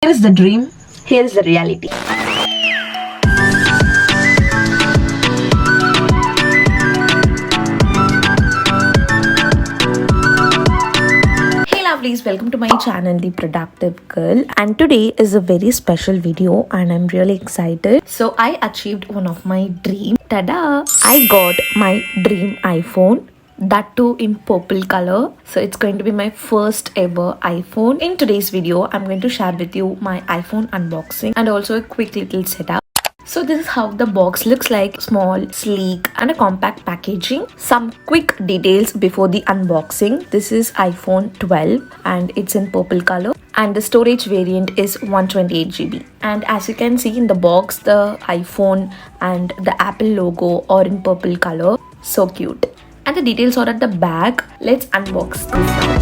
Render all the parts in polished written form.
Here is the dream, here is the reality. Hey lovelies, welcome to my channel The Productive Girl, and today is a very special video and I'm really excited. So I achieved one of my dreams. Tada! I got my dream iPhone, that too in purple color. So it's going to be my first ever iPhone. In today's video I'm going to share with you my iPhone unboxing and also a quick little setup. So this is how the box looks like, small, sleek and a compact packaging. Some quick details before the unboxing. This is iPhone 12 and it's in purple color and the storage variant is 128GB. And as you can see in the box, the iPhone and the Apple logo are in purple color. So cute. And the details are at the back. Let's unbox this now.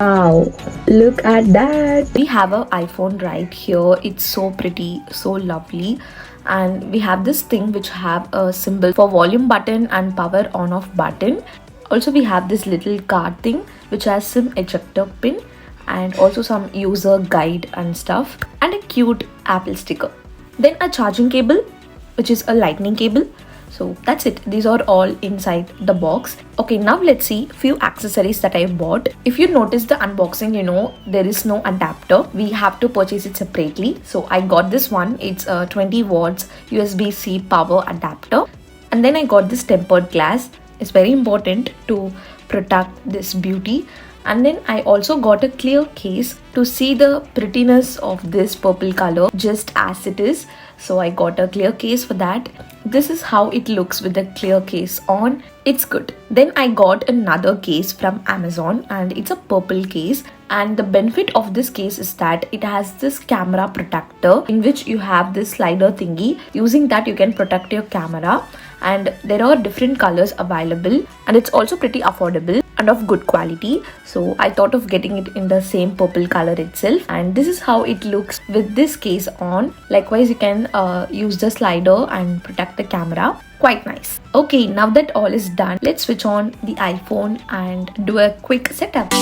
Wow, look at that. We have an iPhone right here. It's so pretty, so lovely. And we have this thing which have a symbol for volume button and power on off button. Also we have this little card thing which has some ejector pin and also some user guide and stuff, and a cute Apple sticker. Then a charging cable which is a lightning cable. So that's it. These are all inside the box. Okay, now let's see few accessories that I bought. If you notice the unboxing, you know there is no adapter. We have to purchase it separately. So I got this one. It's a 20 watts USB-C power adapter. And then I got this tempered glass. It's very important to protect this beauty. And then I also got a clear case to see the prettiness of this purple color just as it is. So I got a clear case for that. This is how it looks with the clear case on. It's good. Then I got another case from Amazon and it's a purple case. And the benefit of this case is that it has this camera protector in which you have this slider thingy. Using that you can protect your camera, and there are different colors available, and it's also pretty affordable and of good quality. So I thought of getting it in the same purple color itself, and this is how it looks with this case on. Likewise you can use the slider and protect the camera. Quite nice. Okay, now that all is done, let's switch on the iPhone and do a quick setup.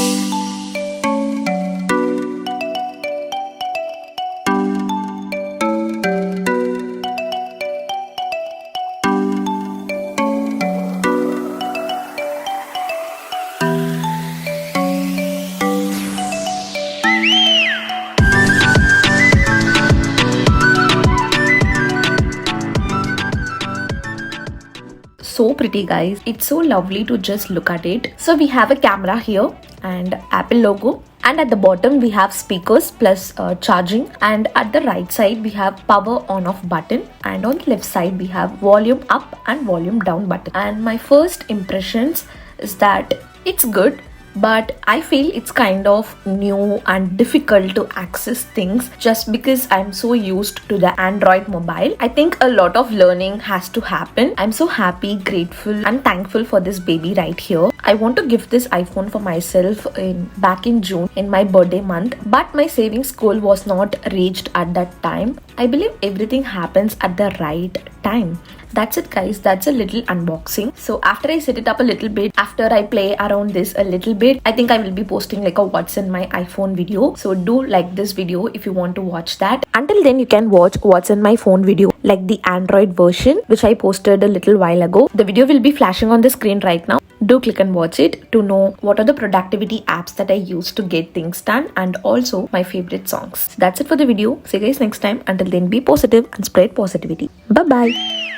So pretty guys, it's so lovely to just look at it. So we have a camera here and Apple logo, and at the bottom we have speakers plus charging, and at the right side we have power on off button, and on the left side we have volume up and volume down button. And my first impressions is that it's good, but I feel it's kind of new and difficult to access things just because I'm so used to the Android mobile. I think a lot of learning has to happen. I'm so happy, grateful and thankful for this baby right here. I want to give this iPhone for myself back in June in my birthday month, but my savings goal was not reached at that time. I believe everything happens at the right time. That's it guys, that's a little unboxing. So after I set it up a little bit, after I play around this a little bit, I think I will be posting like a what's in my iPhone video. So do like this video if you want to watch that. Until then you can watch what's in my phone video, like the Android version which I posted a little while ago. The video will be flashing on the screen right now. Do click and watch it to know what are the productivity apps that I use to get things done, and also my favorite songs. That's it for the video. See you guys next time. Until then, be positive and spread positivity. Bye bye.